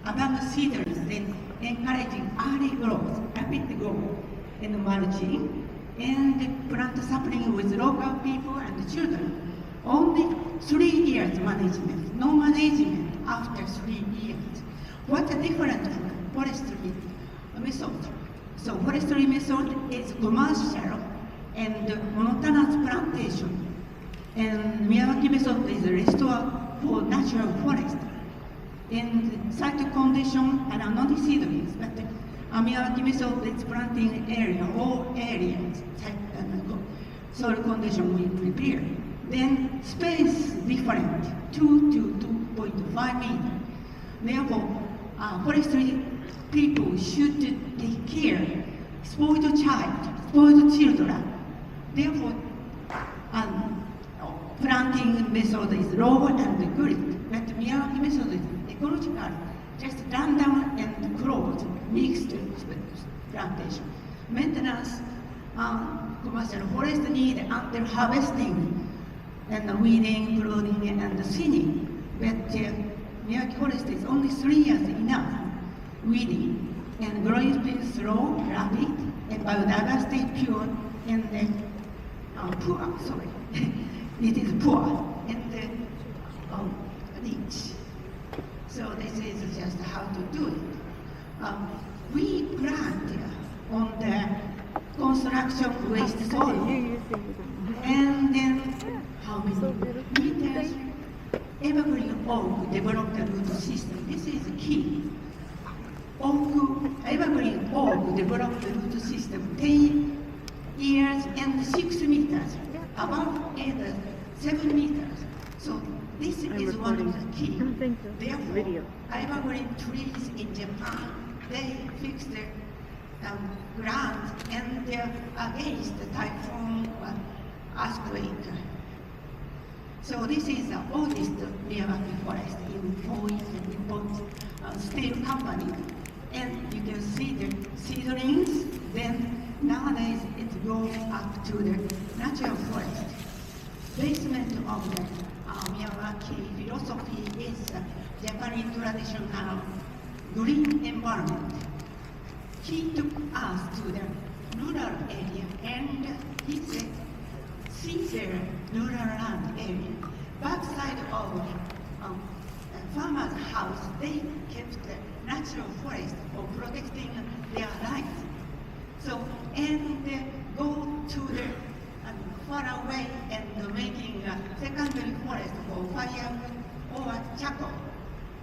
among seedlings, then encouraging early growth, rapid growth, and mulching, and plant sapling with local people and children. Only 3 years management, no management after 3 years. What's different from forestry method? So forestry method is commercial and monotonous plantation. And Miyawaki method is restore for natural forest. And site condition and non-seedlings, but Miyawaki method is planting area, all areas, soil condition we prepare. Then space different, 2 to 2.5 meters. Therefore, forestry people should take care, spoiled children. Therefore, planting method is low and good, but Miyawaki method is ecological, just random and closed, mixed plantation. Maintenance, commercial forest need under harvesting and weeding, pruning, and thinning. But Miyawaki forest is only 3 years enough. Weeding and growing speed slow, rapid, and biodiversity pure and poor. Sorry, it is poor and rich. So this is just how to do it. We plant on the construction waste soil, and then how many meters? Evergreen oak developed the root system. This is key. Evergreen oak developed the root system 10 years and 6 meters, above 7 meters. So this is one of the key. Therefore, evergreen trees in Japan, they fix the ground and they're against the typhoon or earthquake. So this is the oldest Miyawaki forest in steel company. And you can see the seedlings, then nowadays it goes up to the natural forest. Basement of the Miyawaki philosophy is Japanese traditional green environment. He took us to the rural area and he said, see the rural land area. Backside of farmer's house, they kept the natural forest for protecting their lives. So, and go to the far away and making a secondary forest for firewood or charcoal,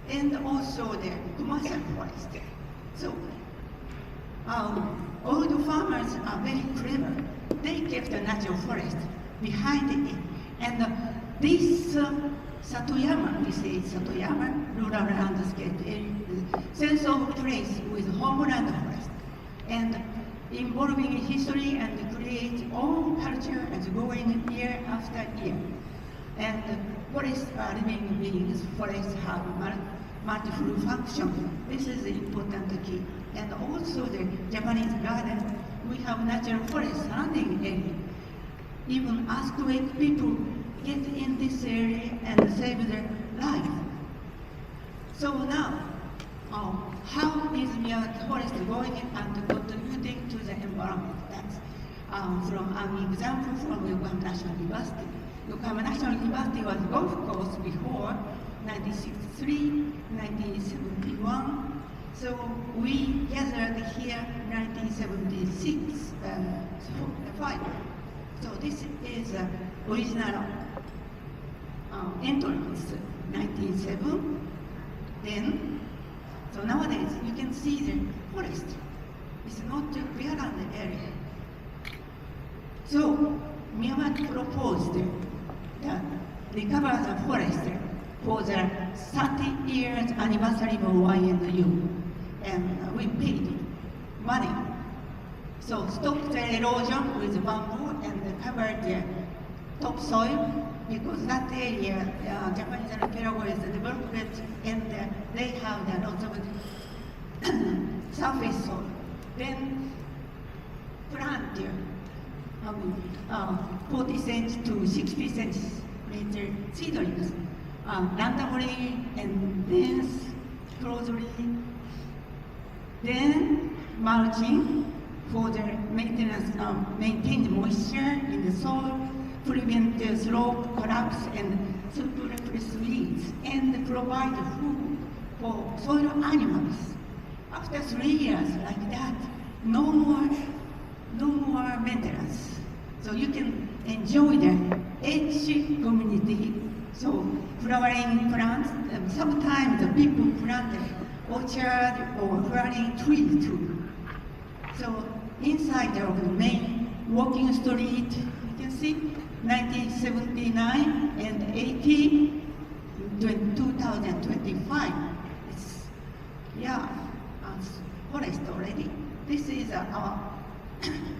and also the commercial forest. So, all the farmers are very clever. They kept the natural forest behind it, and this Satoyama, we say Satoyama, rural landscape, sense of place with homeland forest, and involving history and create own culture as going year after year. And forests are living beings, forests have multiple function. This is the important key. And also the Japanese garden, we have natural forest surrounding area. Even earthquake people get in this area and save their life. So now, how is Miyawaki forest going and contributing to the environment? That's from an example from Yokohama National University. Yokohama National University was golf course before 1963, 1971. So we gathered here 1976, 5. So this is original entrance, 1907. Then, so nowadays you can see the forest. It's not a clearland area. So Miyawaki proposed that recover the forest for the 30 years anniversary of YNU, and we paid money. So stop the erosion with bamboo and cover the topsoil, because that area, Japanese archipelago is developed and they have the lots of surface soil. Then plant 40 cents to 60 centimeter seedlings, randomly and dense closely. Then mulching for the maintenance, maintain moisture in the soil, prevent the slope collapse and suppress weeds, and provide food for soil animals. After 3 years like that, no more maintenance. So you can enjoy the edge community. So flowering plants, sometimes the people plant orchard or flowering trees too. So inside of the main walking street, you can see 1979 and 80, 2025. It's, yeah, forest already. This is our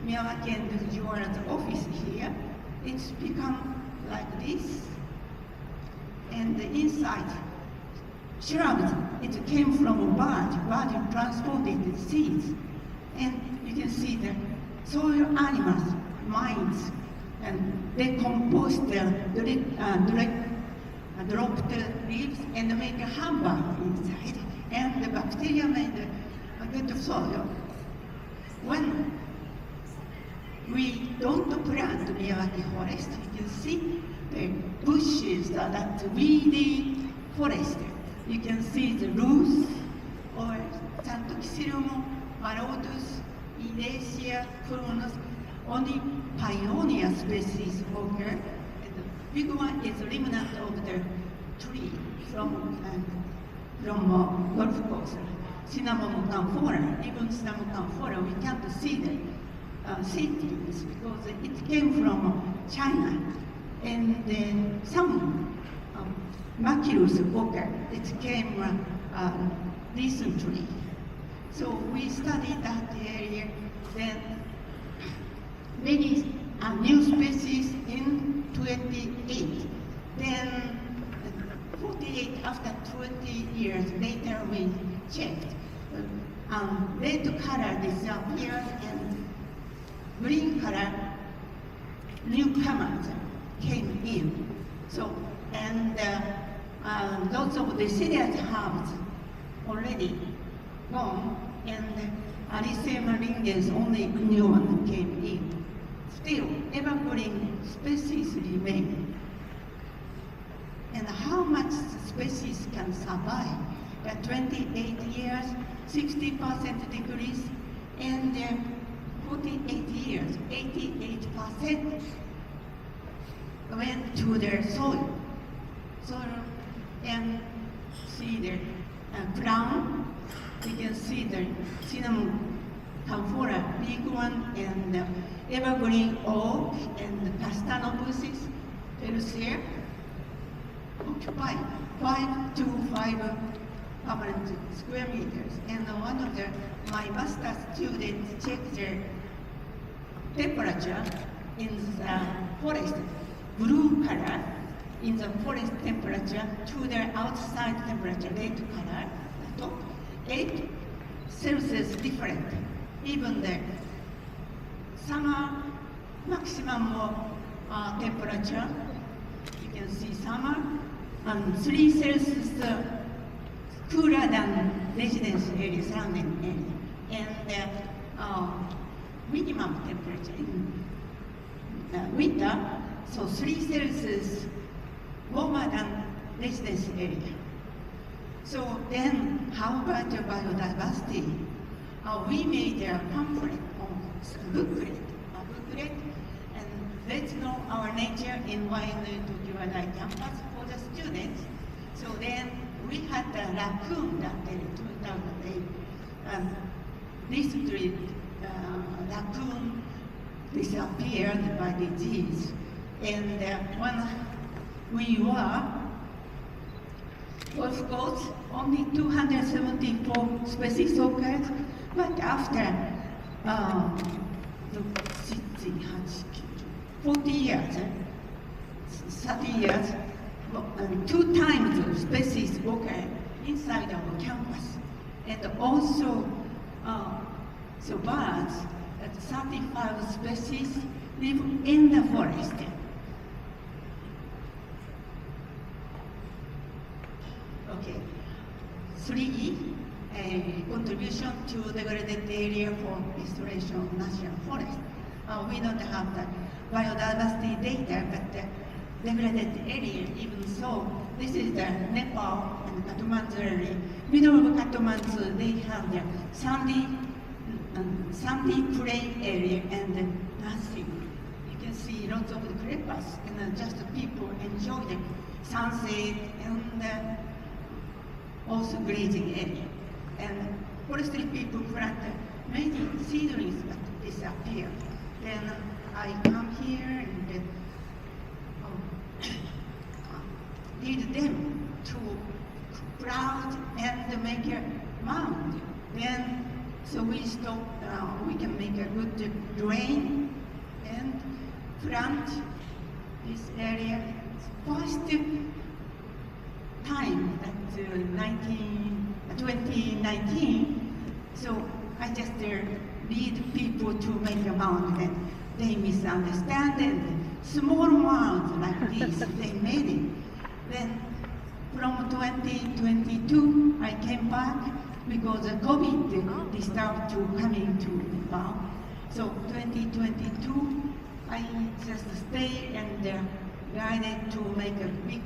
Miyawaki and Fujiwara's office here. It's become like this. And the inside, shrubs, it came from a bird transported the seeds. And you can see the soil animals, mines, and they compost the dropped leaves and make a hamburger inside. And the bacteria made a good soil. When we don't plant Miyawaki forest, you can see the bushes are that weedy forest. You can see the roots or Santoxylum, Malodus, Idacia, Cronus, only pioneer species occur. And the big one is remnant of the tree from Gulf Coast. Cinnamon camphora, even cinnamon camphora, we can't see the seedlings because it came from China. And then some Maculus occur, it came recently. So we studied that area, then many new species in 28. Then 48 after 20 years later we checked. Red color disappeared and green color newcomers came in. So, and lots of deciduous herbs already gone, and Arisema ringens only new one came in. Still, evergreen species remain. And how much species can survive? 28 years, 60% decrease, and 48 years, 88% went to their soil. And see the crown, you can see the cinnamon camphora, big one, and evergreen oak, and the castanobusis, Perusia, occupy 5 to 5 permanent square meters. And one of my master students checked the temperature in the forest, blue color, in the forest temperature to the outside temperature, red color, the top, 8 Celsius different. Even the summer maximum temperature, you can see summer, and 3 Celsius cooler than residence area, surrounding area. And minimum temperature in winter, so 3 Celsius warmer than residence area. So then, how about the biodiversity? We made a pamphlet, booklet, and let's know our nature in Tokyo campus for the students. So then we had a raccoon that in 2008. Recently, raccoon disappeared by disease, and when we were, of course, only 274 species occurred, but after 40 years, 30 years, 2 times the species occurred inside our campus. And also, so birds, 35 species live in the forest. Okay, 3 contribution to degraded area for restoration of natural forest. We don't have the biodiversity data, but the degraded area, even so, this is the Nepal and Kathmandu area. Middle of Kathmandu, they have the sandy plain area and nothing. You can see lots of the crevices and just people enjoy the sunset and also grazing area. And forestry people plant many seedlings that disappear. Then I come here and lead them to plow and make a mound. Then, so we stop. We can make a good drain and plant this area. First time at 2019. So I just lead people to make a mound, and they misunderstand and small mounds like this, they made it. Then from 2022, I came back because COVID disturbed to coming to Nepal. So 2022, I just stayed and guided to make a big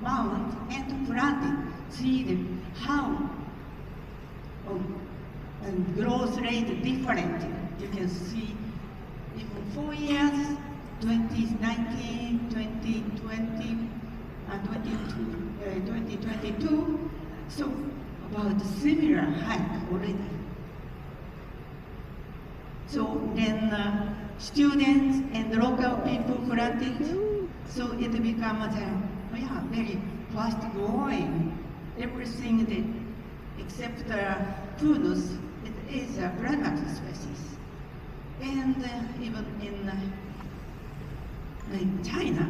mound and planted seed. How and growth rate different. You can see even 4 years, 2019, 2020, 2022, so about similar hike already. So then students and local people planted, so it becomes very fast growing. Everything that, except prunus, it is a primary species. And even in like China,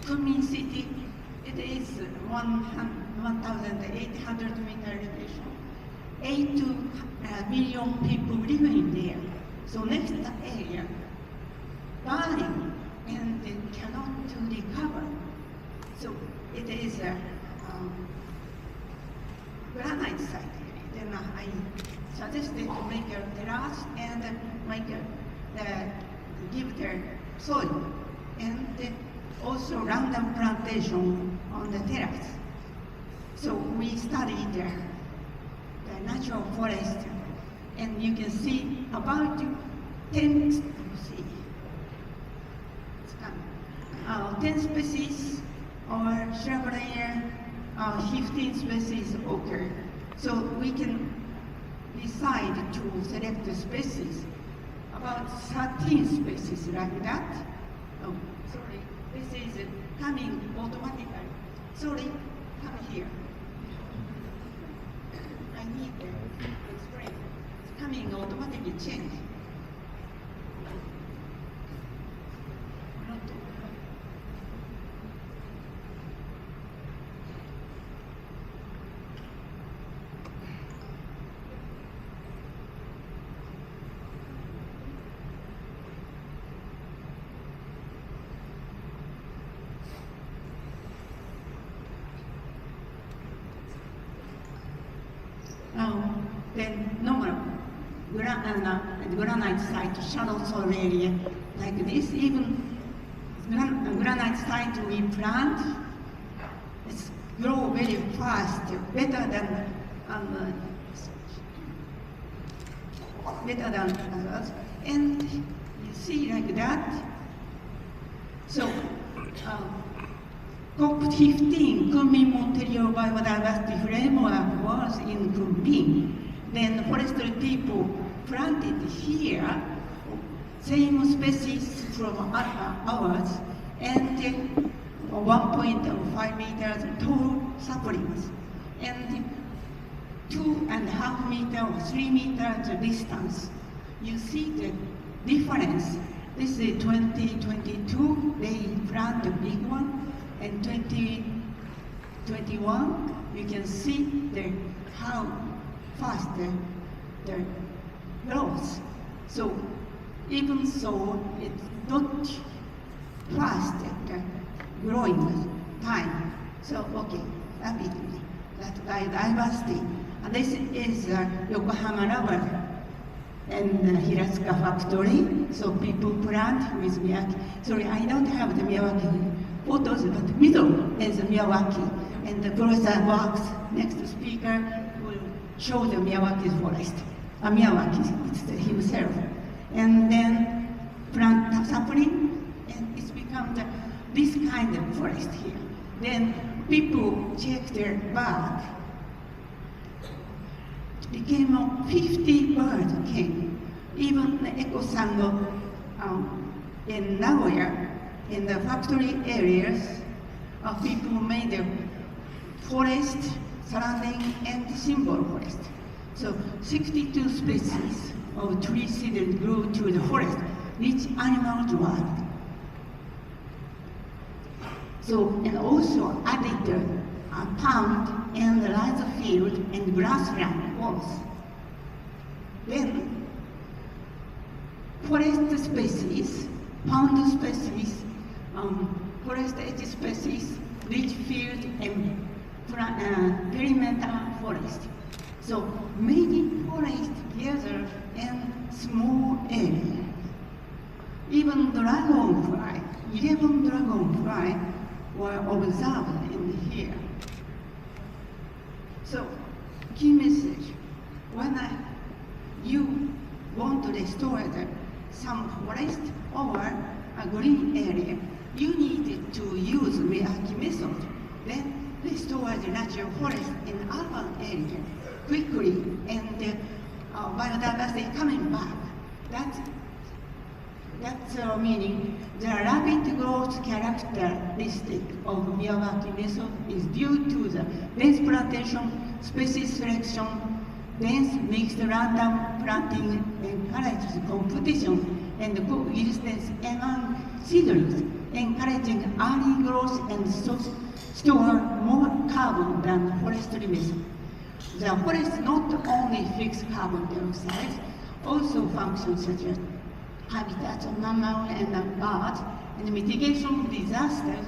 Kunming city, it is 1,800 meter elevation. 8 million people living there. So next area, burning and it cannot recover. So it is a granite site. Then I suggested to make a terrace and make give the soil and also random plantation on the terrace. So we studied the natural forest, and you can see about 10 species or shrubbery, 15 species occur. So we can decide to select the species, about 13 species like that. Oh, sorry, this is coming automatically. Sorry, come here. I need to explain. It's coming automatically change. Then normal granite site, shallow soil area like this. Even granite site we plant, it's grow very fast, better than others. And you see like that. So COP15, Kunming Montreal Biodiversity Framework was in Kunming. Then forestry people planted here, same species from ours, and 1.5 meters tall saplings, and 2.5 meter or 3 meters distance. You see the difference. This is 2022, they plant a big one, and 2021, you can see how fast the growth. So even so, it's not fast growing time. So okay, rapidly. that biodiversity. And this is Yokohama rubber and Hiratsuka factory. So people plant with Miyawaki. Sorry, I don't have the Miyawaki photos, but middle is Miyawaki. And the Professor works next speaker will show the Miyawaki's forest. Miyawaki, it's himself. And then plant sampling, and it's become this kind of forest here. Then people check their bag. Became 50 birds came. Even the Eco-Sango in Nagoya, in the factory areas, people made a forest surrounding and symbol forest. So 62 species of tree seeded grew to the forest, which animals wild. So, and also added a pond and the rice field and grassland walls. Then, forest species, pond species, forest edge species, rich field, and perimeter forest. So many forests together in small area. Even dragonfly, 11 dragonfly were observed in here. So, key message, when you want to restore some forest or a green area, you need to use Miyawaki method. Then restore the natural forest in urban area quickly, and biodiversity coming back. That's meaning the rapid growth characteristic of Miyawaki method is due to the dense plantation, species selection, dense mixed random planting encourages competition and coexistence among seedlings, encouraging early growth and store more carbon than forestry method. The forest not only fix carbon dioxide, also functions such as habitats of mammals and birds, and mitigation of disasters.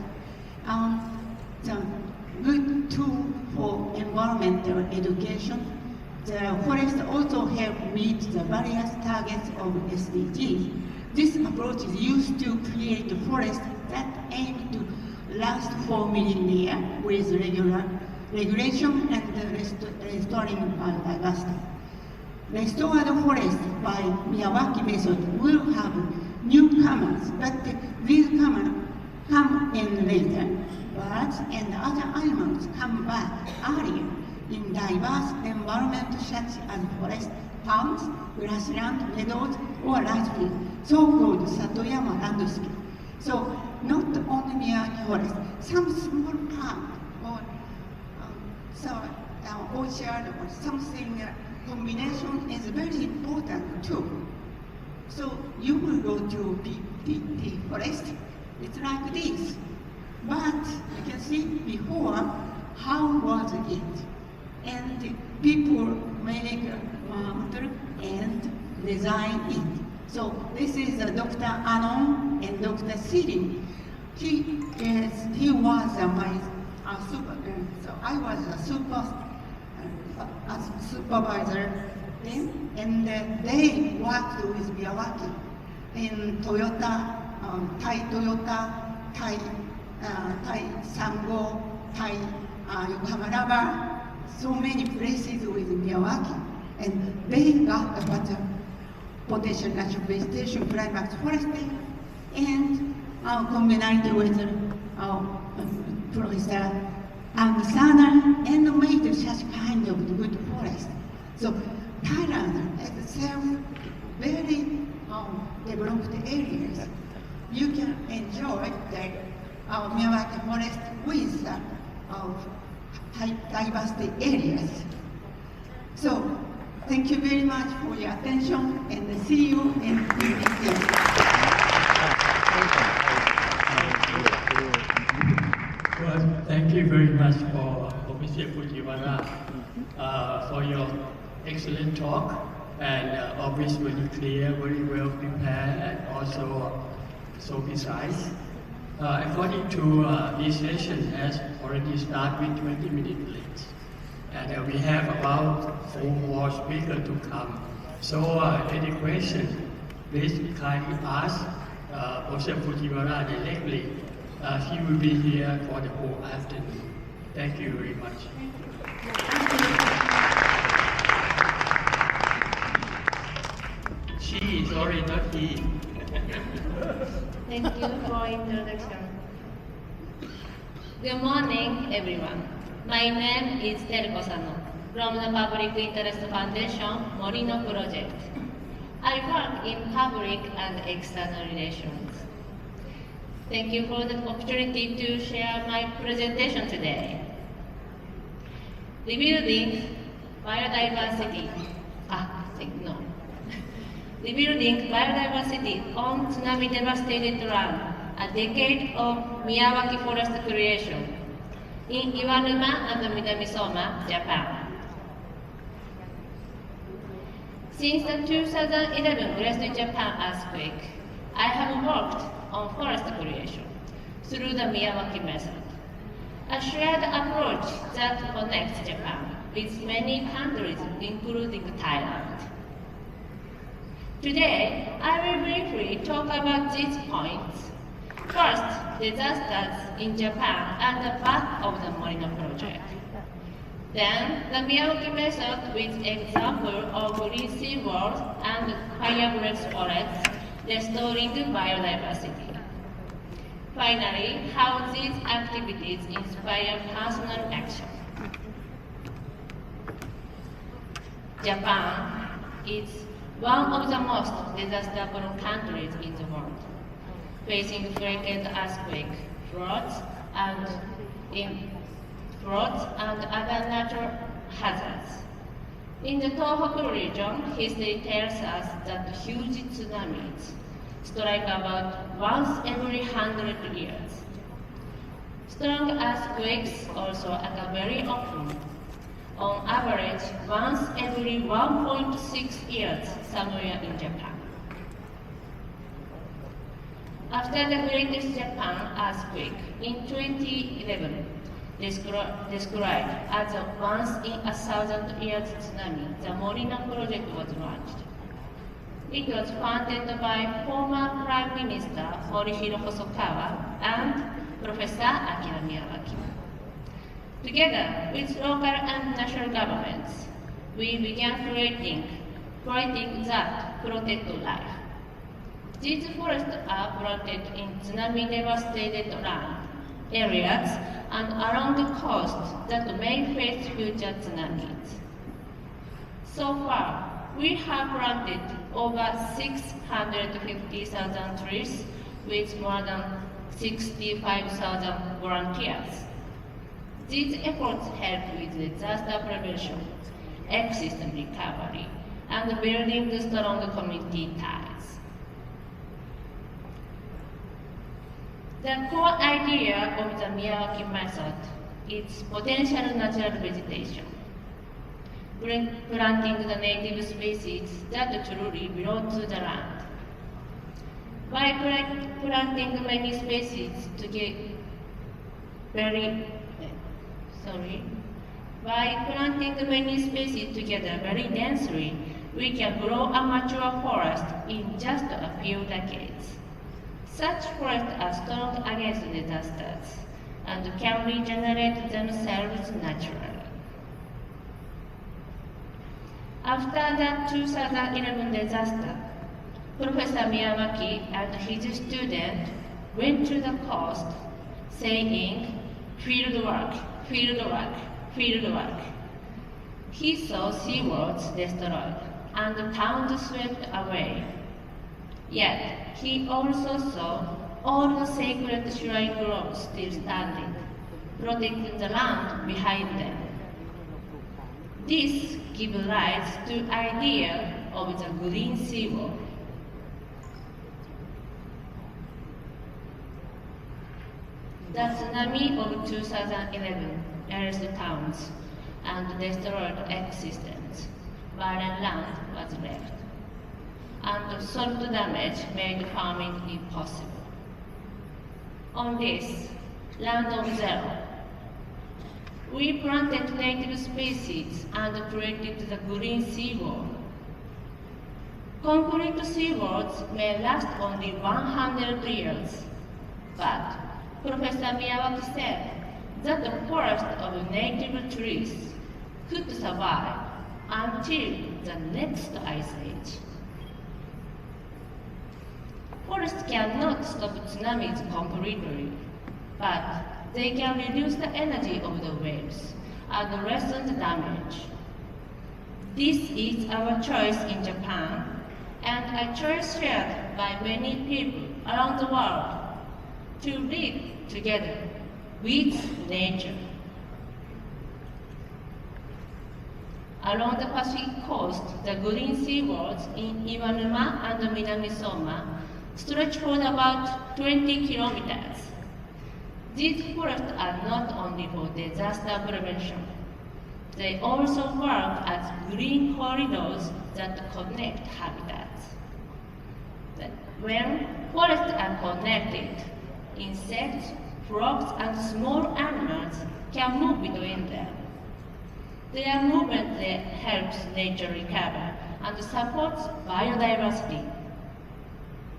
The good tool for environmental education. The forest also help meet the various targets of SDGs. This approach is used to create forests that aim to last for millennia with regulation and restoring biodiversity. Restored forest by Miyawaki method will have newcomers, but these come in later. Birds and other animals come back earlier in diverse environments such as forest, ponds, grassland, meadows, or rice fields, so-called Satoyama landscape. So not only Miyawaki forest, some small pond or orchard or something combination is very important too. So you will go to the forest, it's like this. But you can see before, how was it? And people make a model and design it. So this is Dr. Anon and Dr. Siri. He was my so I was a supervisor then, and they worked with Miyawaki in Toyota, Thai Sango, Thai Yokohama Rubber, so many places with Miyawaki, and they got about potential natural vegetation, climax foresting, and combined with Professor Akira and made such kind of good forest. So Thailand itself very developed areas. You can enjoy the Miyawaki forest with diversity areas. So thank you very much for your attention, and see you in the next year. Well, thank you very much for Mr. Fujiwara for your excellent talk, and always very clear, very well prepared, and also so precise. According to this session has already started with 20 minutes late. And we have about 4 more speakers to come. So any question, please kindly ask Professor Fujiwara directly. He will be here for the whole afternoon. Thank you very much. She is already not he. Thank you for introduction. Good morning, everyone. My name is Teruko Sano from the Public Interest Foundation MORINO Project. I work in public and external relations. Thank you for the opportunity to share my presentation today. Rebuilding biodiversity. Rebuilding biodiversity on tsunami-devastated land, a decade of Miyawaki forest creation in Iwanuma and Minamisoma, Japan. Since the 2011 West Japan earthquake, I have worked on forest creation through the Miyawaki Method, a shared approach that connects Japan with many countries, including Thailand. Today, I will briefly talk about these points. First, disasters in Japan and the path of the MORINO project. Then, the Miyawaki method with example of green seaworld and fireblocks forests, restoring biodiversity. Finally, how these activities inspire personal action. Japan is one of the most disaster-prone countries in the world, facing frequent earthquakes, floods, and other natural hazards. In the Tohoku region, history tells us that huge tsunamis strike about once every 100 years. Strong earthquakes also occur very often, on average once every 1.6 years somewhere in Japan. After the greatest Japan earthquake in 2011, described as a once-in-a-thousand-year tsunami, the MORINO project was launched. It was funded by former Prime Minister Morihiro Hosokawa and Professor Akira Miyawaki. Together with local and national governments, we began creating that protect life. These forests are planted in tsunami-devastated land areas and along the coast that may face future tsunamis. So far, we have planted over 650,000 trees with more than 65,000 volunteers. These efforts help with disaster prevention, ecosystem recovery, and building strong community ties. The core idea of the Miyawaki method is potential natural vegetation, planting the native species that truly belong to the land. By planting many species together very densely, we can grow a mature forest in just a few decades. Such forests are strong against disasters and can regenerate themselves naturally. After the 2011 disaster, Professor Miyawaki and his student went to the coast saying, "Field work, field work, field work." He saw seaworlds destroyed and towns swept away. Yet, he also saw all the sacred shrine groves still standing, protecting the land behind them. This gives rise to the idea of the green seawall. The tsunami of 2011 erased towns and destroyed ecosystems, barren land was left, and soil damage made farming impossible. On this land of zero, we planted native species and created the green seawall. Concrete seawalls may last only 100 years, but Professor Miyawaki said that the forest of native trees could survive until the next ice age. Forests cannot stop tsunamis completely, but they can reduce the energy of the waves and lessen the damage. This is our choice in Japan, and a choice shared by many people around the world to live together with nature. Along the Pacific coast, the green seawalls in Iwanuma and Minamisoma stretch for about 20 kilometers. These forests are not only for disaster prevention. They also work as green corridors that connect habitats. When forests are connected, insects, frogs, and small animals can move between them. Their movement helps nature recover and supports biodiversity.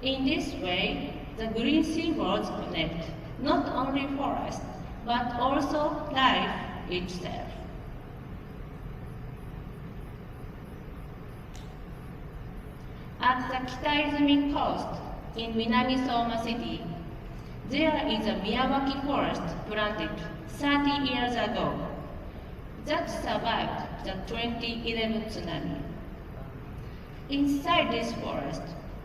In this way, the green seawalls connect not only forest, but also life itself. At the Kitaizumi coast in Minamisoma City, there is a Miyawaki forest planted 30 years ago that survived the 2011 tsunami. Inside this forest,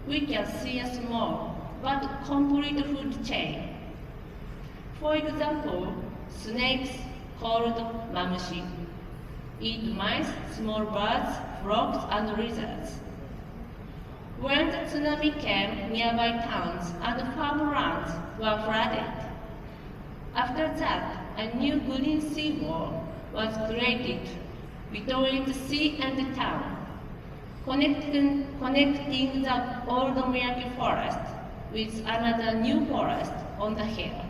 we can see a small but complete food chain. For example, snakes called mamushi eat mice, small birds, frogs, and lizards. When the tsunami came, nearby towns and farmlands were flooded. After that, a new green seawall was created between the sea and the town, connecting the old Miyawaki forest with another new forest on the hill.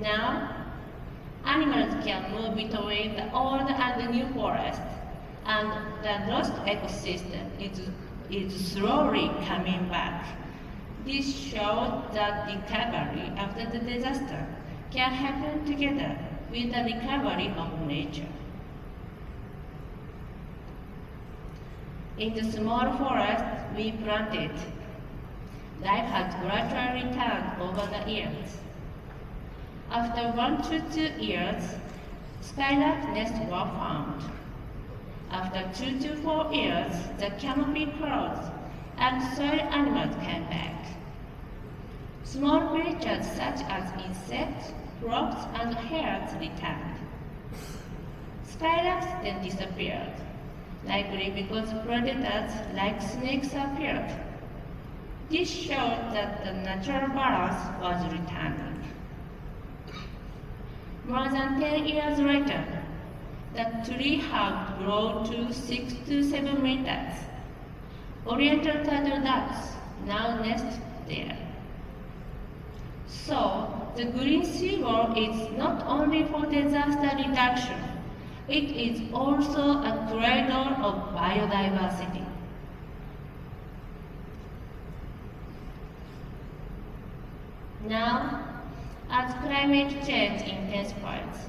Now, animals can move between the old and the new forest, and the lost ecosystem is slowly coming back. This shows that recovery after the disaster can happen together with the recovery of nature. In the small forest we planted, life has gradually returned over the years. After 1 to 2 years, skylark nests were found. After 2 to 4 years, the canopy closed and soil animals came back. Small creatures such as insects, frogs, and hares returned. Skylarks then disappeared, likely because predators like snakes appeared. This showed that the natural balance was returning. More than 10 years later, the tree had grown to 6 to 7 meters. Oriental turtle doves now nest there. So, the green seawall is not only for disaster reduction, it is also a cradle of biodiversity. Now, as climate change intensifies,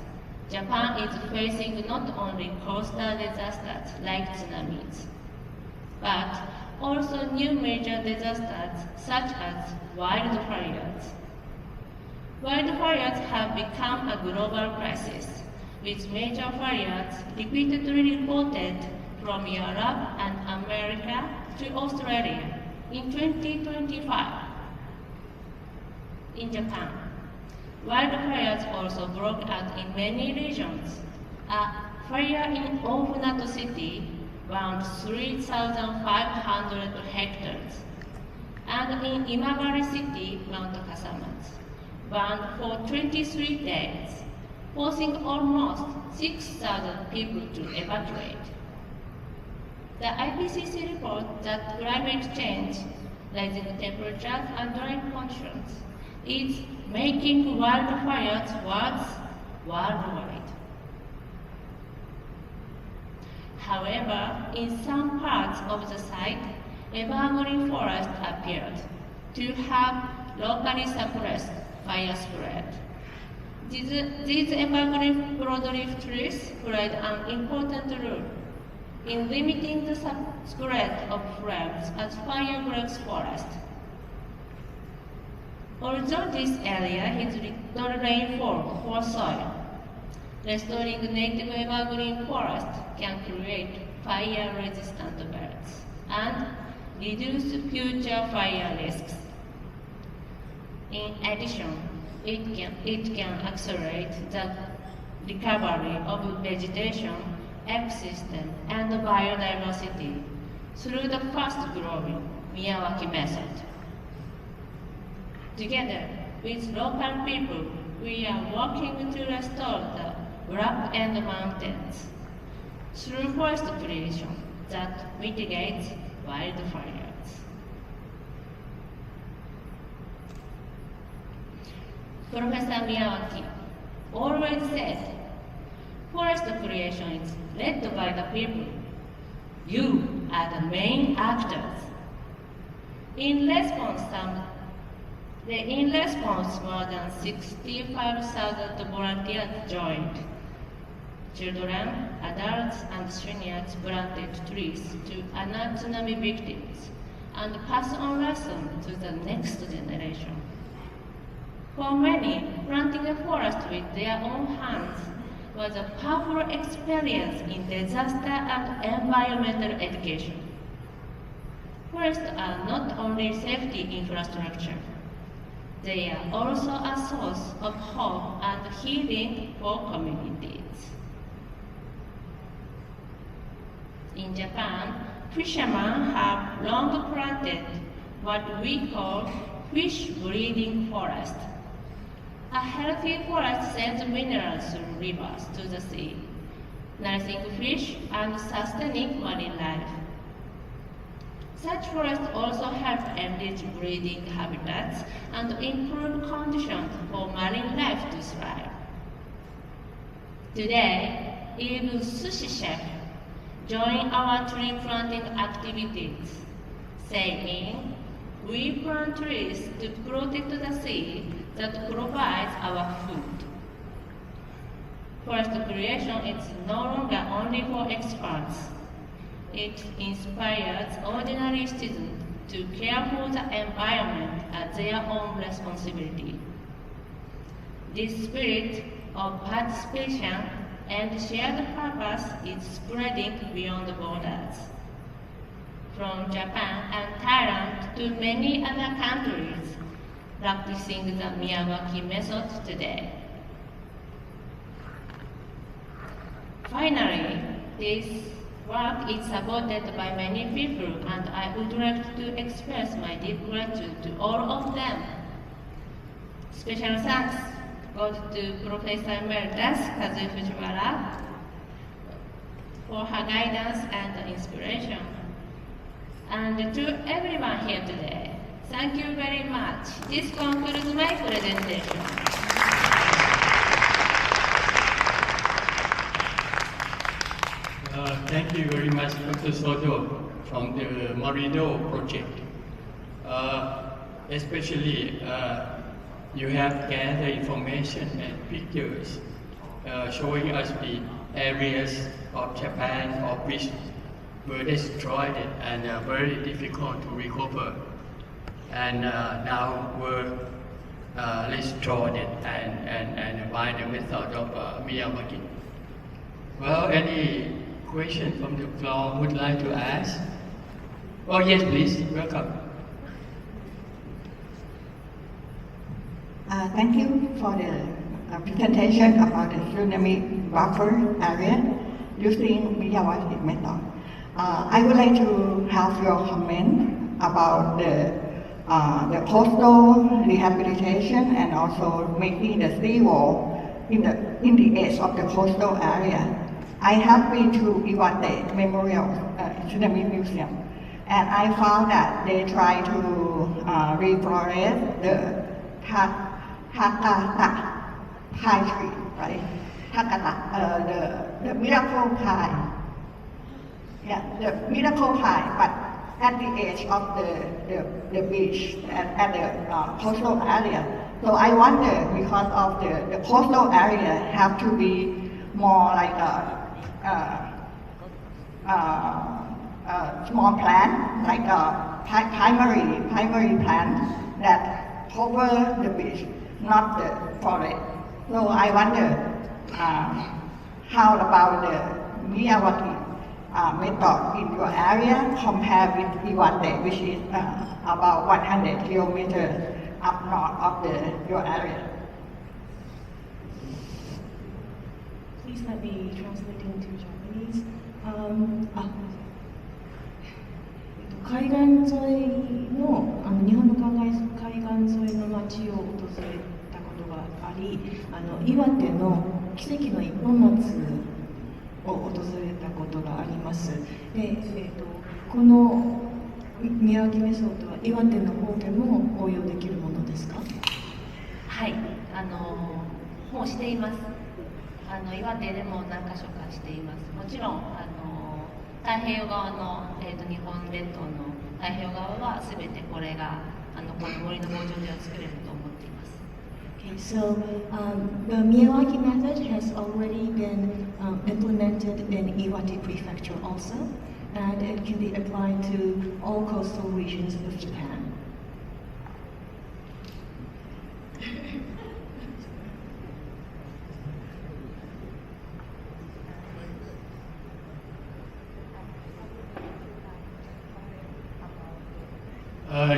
Japan is facing not only coastal disasters like tsunamis, but also new major disasters such as wildfires. Wildfires have become a global crisis, with major fires repeatedly reported from Europe and America to Australia in 2025. In Japan, wildfires also broke out in many regions. A fire in Ofunato City burned 3,500 hectares, and in Imabari City, Mount Kasamatsu, burned for 23 days, forcing almost 6,000 people to evacuate. The IPCC reports that climate change, rising temperatures, and dry conditions is making wildfires worse worldwide. However, in some parts of the site, evergreen forest appeared to have locally suppressed fire spread. These evergreen broadleaf trees played an important role in limiting the spread of flames as fire breaks forest. Although this area has little rainfall for soil, restoring native evergreen forest can create fire-resistant belts and reduce future fire risks. In addition, it can accelerate the recovery of vegetation, ecosystem, and biodiversity through the fast-growing Miyawaki Method. Together with local people, we are working to restore the Black End Mountains through forest creation that mitigates wildfires. Professor Miyawaki always said, forest creation is led by the people. You are the main actors. In response, more than 65,000 volunteers joined. Children, adults, and seniors planted trees to honor tsunami victims and pass on lessons to the next generation. For many, planting a forest with their own hands was a powerful experience in disaster and environmental education. Forests are not only safety infrastructure, they are also a source of hope and healing for communities. In Japan, fishermen have long planted what we call fish breeding forest. A healthy forest sends minerals through rivers to the sea, nourishing fish and sustaining marine life. Such forests also help enrich breeding habitats and improve conditions for marine life to thrive. Today, even sushi chefs join our tree planting activities, saying, "We plant trees to protect the sea that provides our food." Forest creation is no longer only for experts. It inspires ordinary citizens to care for the environment as their own responsibility. This spirit of participation and shared purpose is spreading beyond borders. From Japan and Thailand to many other countries, practicing the Miyawaki Method today. Finally, this work is supported by many people, and I would like to express my deep gratitude to all of them. Special thanks goes to Professor Emeritus Kazue Fujiwara for her guidance and inspiration. And to everyone here today, thank you very much. This concludes my presentation. Thank you very much, Dr. Soto, from the MORINO project. Especially, you have gathered information and pictures showing us the areas of Japan of which were destroyed and very difficult to recover, and now were restored and by the method of Miyawaki. Well, any question from the floor would like to ask? Oh yes, please, welcome. Thank you for the presentation about the tsunami buffer area using Miyawaki method. I would like to have your comment about the coastal rehabilitation and also making the seawall in the edge of the coastal area. I have been to Iwate Memorial Tsunami Museum, and I found that they try to reforest the Hakata pine tree right? Hakata, the miracle pie. Yeah, the miracle pie, but at the edge of the beach, at the coastal area. So I wonder, because of the coastal area have to be more like a small plant, like a primary plant that cover the beach, not the forest. So I wonder how about the Miyawaki method in your area compared with Iwate, which is about 100 kilometers up north of your area. Please let me translate into Japanese. 海岸沿いの日本の海岸沿いの町を訪れたことがあり、岩手の奇跡の一本松を訪れたことがあります。で、この宮脇メソッドは岩手の方でも応用できるものですか？はい、もうしています。岩手でも何か所かしています。もちろん太平洋側の、日本列島の太平洋側はすべてこれがこの森の防潮堤を作れると思っています。Okay, so the Miyawaki method has already been implemented in Iwate Prefecture also, and it can be applied to all coastal regions of Japan.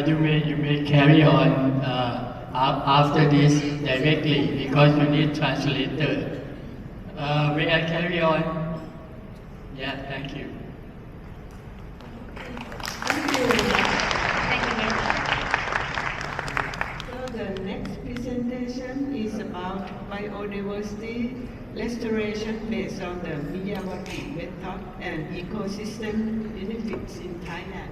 You may carry on after this directly because you need translator. May I carry on? Yeah, thank you. Thank you. Thank you very much. So the next presentation is about biodiversity restoration based on the Miyawaki method and ecosystem benefits in Thailand.